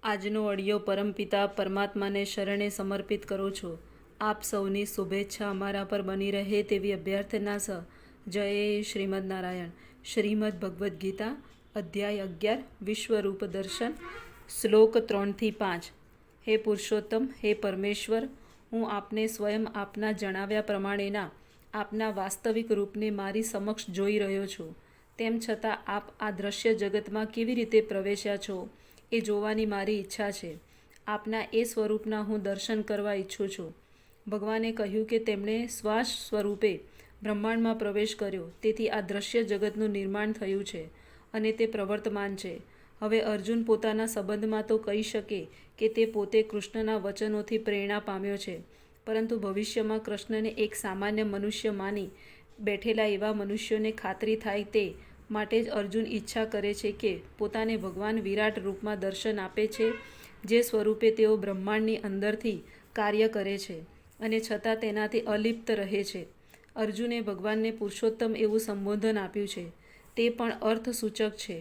આજનો ઓડિયો પરમપિતા પરમાત્માને શરણે સમર્પિત કરું છું. આપ સૌની શુભેચ્છા અમારા પર બની રહે તેવી અભ્યર્થના સહ. જય શ્રીમદ નારાયણ. શ્રીમદ ભગવદ્ ગીતા અધ્યાય 11 વિશ્વરૂપ દર્શન શ્લોક 3-5. હે પુરુષોત્તમ, હે પરમેશ્વર, હું આપને સ્વયં આપના જણાવ્યા પ્રમાણેના આપના વાસ્તવિક રૂપને મારી સમક્ષ જોઈ રહ્યો છું. તેમ છતાં આપ આ દ્રશ્ય જગતમાં કેવી રીતે પ્રવેશ્યા છો એ જોવાની મારી ઈચ્છા છે. આપના એ સ્વરૂપના હું દર્શન કરવા ઈચ્છું છું. ભગવાને કહ્યું કે તેમણે શ્વાસ સ્વરૂપે બ્રહ્માંડમાં પ્રવેશ કર્યો, તેથી આ દ્રશ્ય જગતનું નિર્માણ થયું છે અને તે પ્રવર્તમાન છે. હવે અર્જુન પોતાના સંબંધમાં તો કહી શકે કે તે પોતે કૃષ્ણના વચનોથી પ્રેરણા પામ્યો છે, પરંતુ ભવિષ્યમાં કૃષ્ણને એક સામાન્ય મનુષ્ય માની બેઠેલા એવા મનુષ્યોને ખાતરી થાય તે માટે જ અર્જુન ઈચ્છા કરે છે કે પોતાને ભગવાન વિરાટ રૂપમાં દર્શન આપે છે, જે સ્વરૂપે તેઓ બ્રહ્માંડની અંદરથી કાર્ય કરે છે અને છતાં તેનાથી અલિપ્ત રહે છે. અર્જુને ભગવાનને પુરુષોત્તમ એવું સંબોધન આપ્યું છે. તે પણ અર્થસૂચક છે.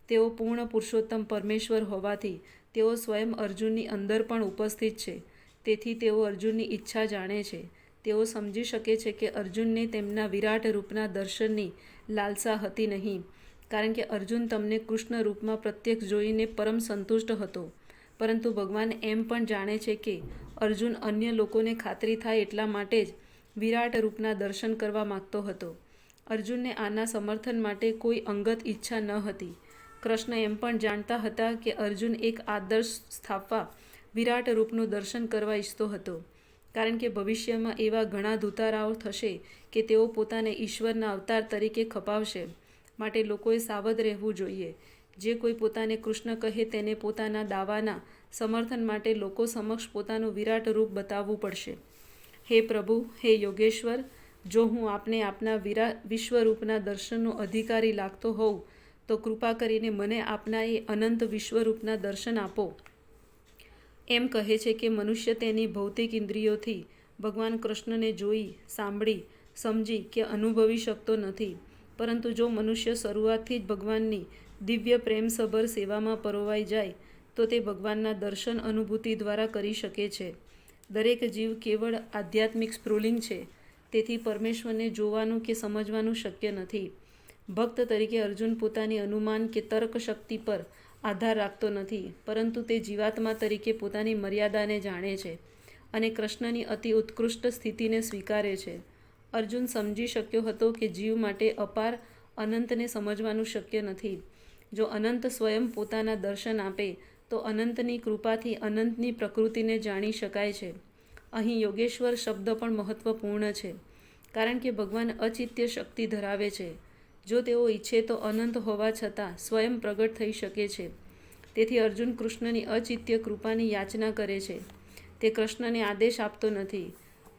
તેઓ પૂર્ણ પુરુષોત્તમ પરમેશ્વર હોવાથી તેઓ સ્વયં અર્જુનની અંદર પણ ઉપસ્થિત છે. તેથી તેઓ અર્જુનની ઈચ્છા જાણે છે. તેઓ સમજી શકે છે કે અર્જુનને તેમના વિરાટ રૂપના દર્શનની લાલસા હતી નહીં, કારણ કે અર્જુન તમને કૃષ્ણ રૂપમાં પ્રત્યક્ષ જોઈને પરમ સંતુષ્ટ હતો. પરંતુ ભગવાન એમ પણ જાણે છે કે અર્જુન અન્ય લોકોને ખાતરી થાય એટલા માટે જ વિરાટ રૂપના દર્શન કરવા માગતો હતો. અર્જુનને આના સમર્થન માટે કોઈ અંગત ઈચ્છા ન હતી. કૃષ્ણ એમ પણ જાણતા હતા કે અર્જુન એક આદર્શ સ્થાપવા વિરાટ રૂપનું દર્શન કરવા ઈચ્છતો હતો, કારણ કે ભવિષ્યમાં એવા ઘણા દુતારાઓ થશે કે તેઓ પોતાને ઈશ્વરના અવતાર તરીકે ખપાવશે. માટે લોકોએ સાવધ રહેવું જોઈએ. જે કોઈ પોતાને કૃષ્ણ કહે તેને પોતાના દાવાના સમર્થન માટે લોકો સમક્ષ પોતાનું વિરાટ રૂપ બતાવવું પડશે. હે પ્રભુ, હે યોગેશ્વર, જો હું આપને આપના વિશ્વરૂપના દર્શનનો અધિકારી લાગતો હોઉં તો કૃપા કરીને મને આપના એ અનંત વિશ્વરૂપના દર્શન આપો. એમ કહે છે કે મનુષ્ય તેની ભૌતિક ઇન્દ્રિયોથી ભગવાન કૃષ્ણને જોઈ, સાંભળી, સમજી કે અનુભવી શકતો નથી. પરંતુ જો મનુષ્ય શરૂઆતથી જ ભગવાનની દિવ્ય પ્રેમસભર સેવામાં પરોવાઈ જાય તો તે ભગવાનના દર્શન અનુભૂતિ દ્વારા કરી શકે છે. દરેક જીવ કેવળ આધ્યાત્મિક સ્ફુલિંગ છે, તેથી પરમેશ્વરને જોવાનું કે સમજવાનું શક્ય નથી. ભક્ત તરીકે અર્જુન પોતાની અનુમાન કે તર્ક શક્તિ પર આધાર રાખતો નથી, પરંતુ તે જીવાત્મા તરીકે પોતાની મર્યાદાને જાણે છે અને કૃષ્ણની અતિ ઉત્કૃષ્ટ સ્થિતિને સ્વીકારે છે. અર્જુન સમજી શક્યો હતો કે જીવ માટે અપાર અનંતને સમજવાનું શક્ય નથી. જો અનંત સ્વયં પોતાના દર્શન આપે તો અનંતની કૃપાથી અનંતની પ્રકૃતિને જાણી શકાય છે. અહીં યોગેશ્વર શબ્દ પણ મહત્વપૂર્ણ છે, કારણ કે ભગવાન અચિત્ય શક્તિ ધરાવે છે. જો તેઓ ઈચ્છે તો અનંત હોવા છતાં સ્વયં પ્રગટ થઈ શકે છે. તેથી અર્જુન કૃષ્ણની અચિત્ય કૃપાની યાચના કરે છે. તે કૃષ્ણને આદેશ આપતો નથી.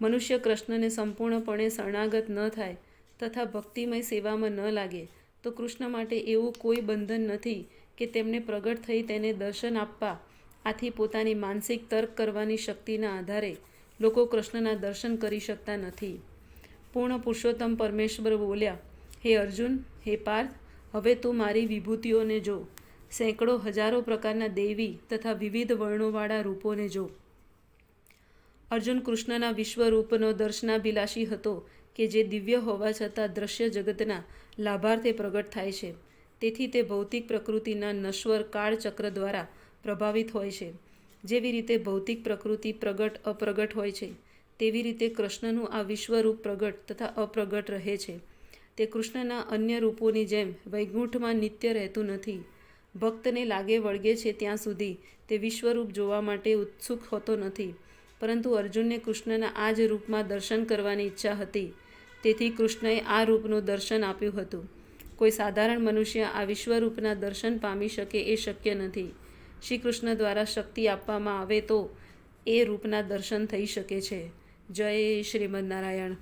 મનુષ્ય કૃષ્ણને સંપૂર્ણપણે શરણાગત ન થાય તથા ભક્તિમય સેવામાં ન લાગે તો કૃષ્ણ માટે એવું કોઈ બંધન નથી કે તેમને પ્રગટ થઈ તેને દર્શન આપવા. આથી પોતાની માનસિક તર્ક કરવાની શક્તિના આધારે લોકો કૃષ્ણના દર્શન કરી શકતા નથી. પૂર્ણ પુરુષોત્તમ પરમેશ્વર બોલ્યા, હે અર્જુન, હે પાર્થ, હવે તું મારી વિભૂતિઓને જો. સેંકડો હજારો પ્રકારના દૈવી તથા વિવિધ વર્ણોવાળા રૂપોને જો. અર્જુન કૃષ્ણના વિશ્વરૂપનો દર્શનાભિલાષી હતો કે જે દિવ્ય હોવા છતાં દ્રશ્ય જગતના લાભાર્થે પ્રગટ થાય છે. તેથી તે ભૌતિક પ્રકૃતિના નશ્વર કાળચક્ર દ્વારા પ્રભાવિત હોય છે. જેવી રીતે ભૌતિક પ્રકૃતિ પ્રગટ અપ્રગટ હોય છે, તેવી રીતે કૃષ્ણનું આ વિશ્વરૂપ પ્રગટ તથા અપ્રગટ રહે છે. તે કૃષ્ણના અન્ય રૂપોની જેમ વૈકુંઠમાં નિત્ય રહેતું નથી. ભક્તને લાગે વળગે છે ત્યાં સુધી તે વિશ્વરૂપ જોવા માટે ઉત્સુક હોતો નથી. પરંતુ અર્જુનને કૃષ્ણના આ જ રૂપમાં દર્શન કરવાની ઈચ્છા હતી. તેથી કૃષ્ણએ આ રૂપનું દર્શન આપ્યું હતું. કોઈ સાધારણ મનુષ્ય આ વિશ્વરૂપના દર્શન પામી શકે એ શક્ય નથી. શ્રી કૃષ્ણ દ્વારા શક્તિ આપવામાં આવે તો એ રૂપના દર્શન થઈ શકે છે. જય શ્રીમદ નારાયણ.